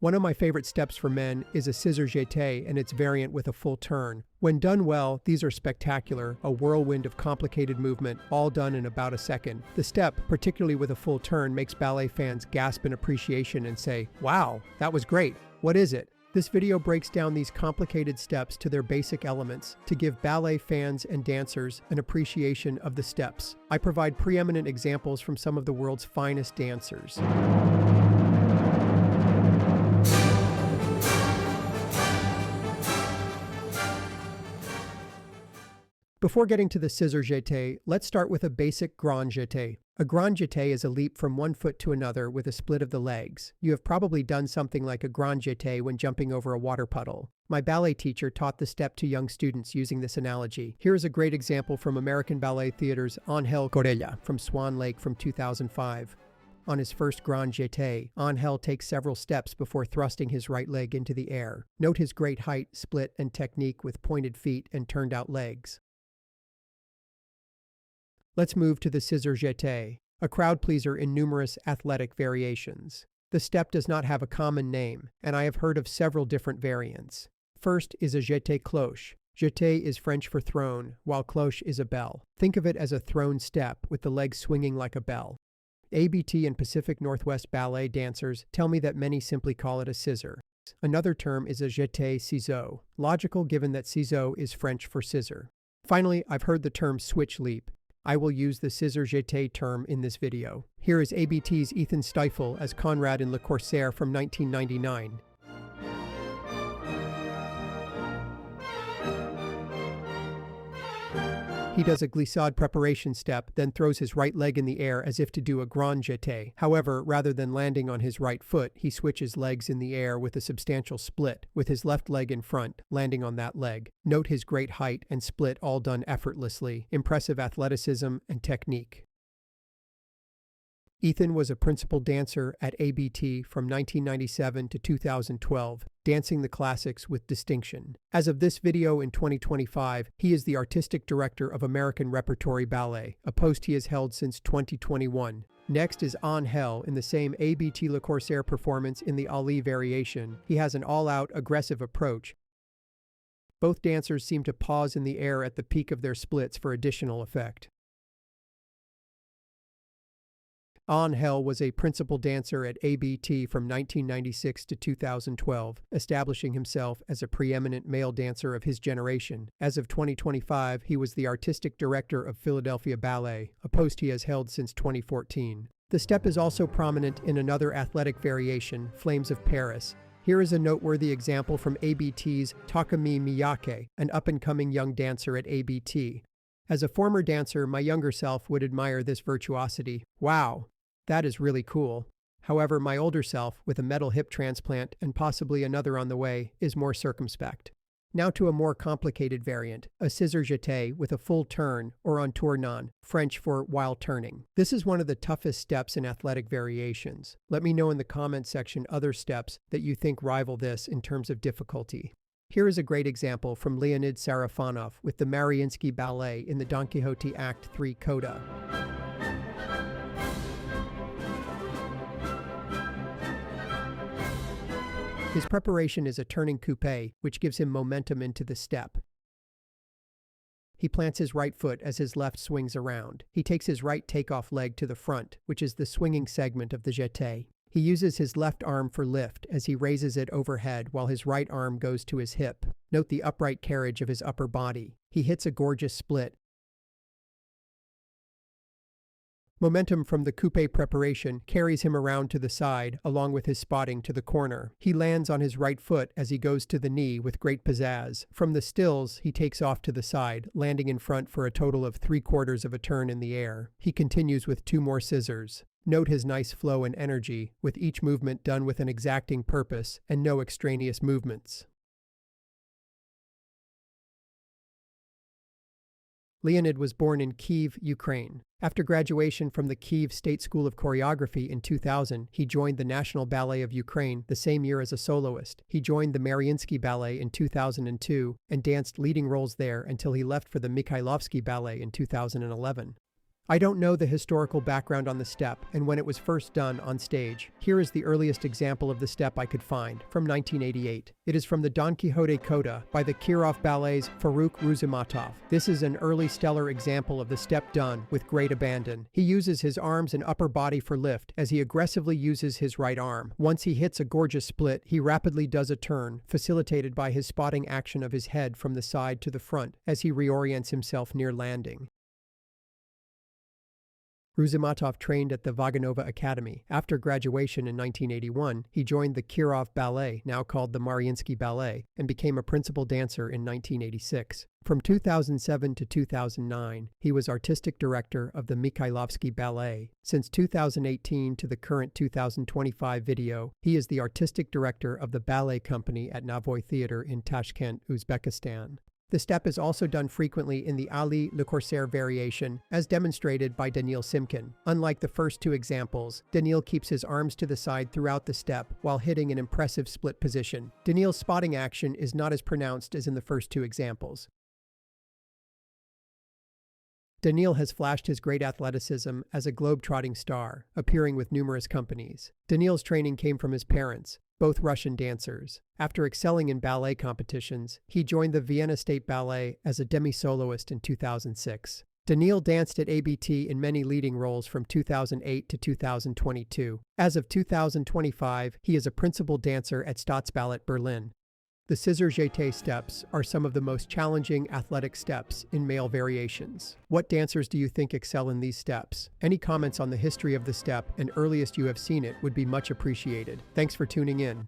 One of my favorite steps for men is a Scissor Jeté and its variant with a full turn. When done well, these are spectacular, a whirlwind of complicated movement, all done in about a second. The step, particularly with a full turn, makes ballet fans gasp in appreciation and say, "Wow, that was great. What is it?" This video breaks down these complicated steps to their basic elements to give ballet fans and dancers an appreciation of the steps. I provide preeminent examples from some of the world's finest dancers. Before getting to the Scissor Jeté, let's start with a basic grand jeté. A grand jeté is a leap from one foot to another with a split of the legs. You have probably done something like a grand jeté when jumping over a water puddle. My ballet teacher taught the step to young students using this analogy. Here is a great example from American Ballet Theater's Angel Corella from Swan Lake from 2005. On his first grand jeté, Angel takes several steps before thrusting his right leg into the air. Note his great height, split, and technique with pointed feet and turned out legs. Let's move to the Scissor Jeté, a crowd pleaser in numerous athletic variations. The step does not have a common name, and I have heard of several different variants. First is a jeté cloche. Jeté is French for throne, while cloche is a bell. Think of it as a throne step with the legs swinging like a bell. ABT and Pacific Northwest ballet dancers tell me that many simply call it a scissor. Another term is a jeté ciseau, logical given that ciseau is French for scissor. Finally, I've heard the term switch leap. I will use the Scissor Jeté term in this video. Here is ABT's Ethan Stiefel as Conrad in Le Corsaire from 1999. He does a glissade preparation step, then throws his right leg in the air as if to do a grand jeté. However, rather than landing on his right foot, he switches legs in the air with a substantial split, with his left leg in front, landing on that leg. Note his great height and split all done effortlessly, impressive athleticism and technique. Ethan was a principal dancer at ABT from 1997 to 2012, dancing the classics with distinction. As of this video in 2025, he is the artistic director of American Repertory Ballet, a post he has held since 2021. Next is Angel in the same ABT Le Corsaire performance in the Ali variation. He has an all-out, aggressive approach. Both dancers seem to pause in the air at the peak of their splits for additional effect. Angel was a principal dancer at ABT from 1996 to 2012, establishing himself as a preeminent male dancer of his generation. As of 2025, he was the artistic director of Philadelphia Ballet, a post he has held since 2014. The step is also prominent in another athletic variation, Flames of Paris. Here is a noteworthy example from ABT's Takumi Miyake, an up-and-coming young dancer at ABT. As a former dancer, my younger self would admire this virtuosity. Wow! That is really cool. However, my older self, with a metal hip transplant and possibly another on the way, is more circumspect. Now to a more complicated variant, a Scissor Jeté with a full turn, or en tournant, French for while turning. This is one of the toughest steps in athletic variations. Let me know in the comment section other steps that you think rival this in terms of difficulty. Here is a great example from Leonid Sarafonov with the Mariinsky Ballet in the Don Quixote Act 3 coda. His preparation is a turning coupé, which gives him momentum into the step. He plants his right foot as his left swings around. He takes his right takeoff leg to the front, which is the swinging segment of the jeté. He uses his left arm for lift as he raises it overhead while his right arm goes to his hip. Note the upright carriage of his upper body. He hits a gorgeous split. Momentum from the coupé preparation carries him around to the side, along with his spotting to the corner. He lands on his right foot as he goes to the knee with great pizzazz. From the stills, he takes off to the side, landing in front for a total of 3/4 of a turn in the air. He continues with 2 more scissors. Note his nice flow and energy, with each movement done with an exacting purpose and no extraneous movements. Leonid was born in Kyiv, Ukraine. After graduation from the Kyiv State School of Choreography in 2000, he joined the National Ballet of Ukraine the same year as a soloist. He joined the Mariinsky Ballet in 2002 and danced leading roles there until he left for the Mikhailovsky Ballet in 2011. I don't know the historical background on the step and when it was first done on stage. Here is the earliest example of the step I could find, from 1988. It is from the Don Quixote Coda by the Kirov Ballet's Farukh Ruzimatov. This is an early stellar example of the step done with great abandon. He uses his arms and upper body for lift as he aggressively uses his right arm. Once he hits a gorgeous split, he rapidly does a turn, facilitated by his spotting action of his head from the side to the front as he reorients himself near landing. Ruzimatov trained at the Vaganova Academy. After graduation in 1981, he joined the Kirov Ballet, now called the Mariinsky Ballet, and became a principal dancer in 1986. From 2007 to 2009, he was artistic director of the Mikhailovsky Ballet. Since 2018 to the current 2025 video, he is the artistic director of the ballet company at Navoy Theatre in Tashkent, Uzbekistan. The step is also done frequently in the Ali Le Corsaire variation, as demonstrated by Daniil Simkin. Unlike the first two examples, Daniil keeps his arms to the side throughout the step while hitting an impressive split position. Daniil's spotting action is not as pronounced as in the first two examples. Daniil has flashed his great athleticism as a globe-trotting star, appearing with numerous companies. Daniil's training came from his parents, both Russian dancers. After excelling in ballet competitions, he joined the Vienna State Ballet as a demi-soloist in 2006. Daniil danced at ABT in many leading roles from 2008 to 2022. As of 2025, he is a principal dancer at Staatsballett Berlin. The Scissor Jeté steps are some of the most challenging athletic steps in male variations. What dancers do you think excel in these steps? Any comments on the history of the step and earliest you have seen it would be much appreciated. Thanks for tuning in.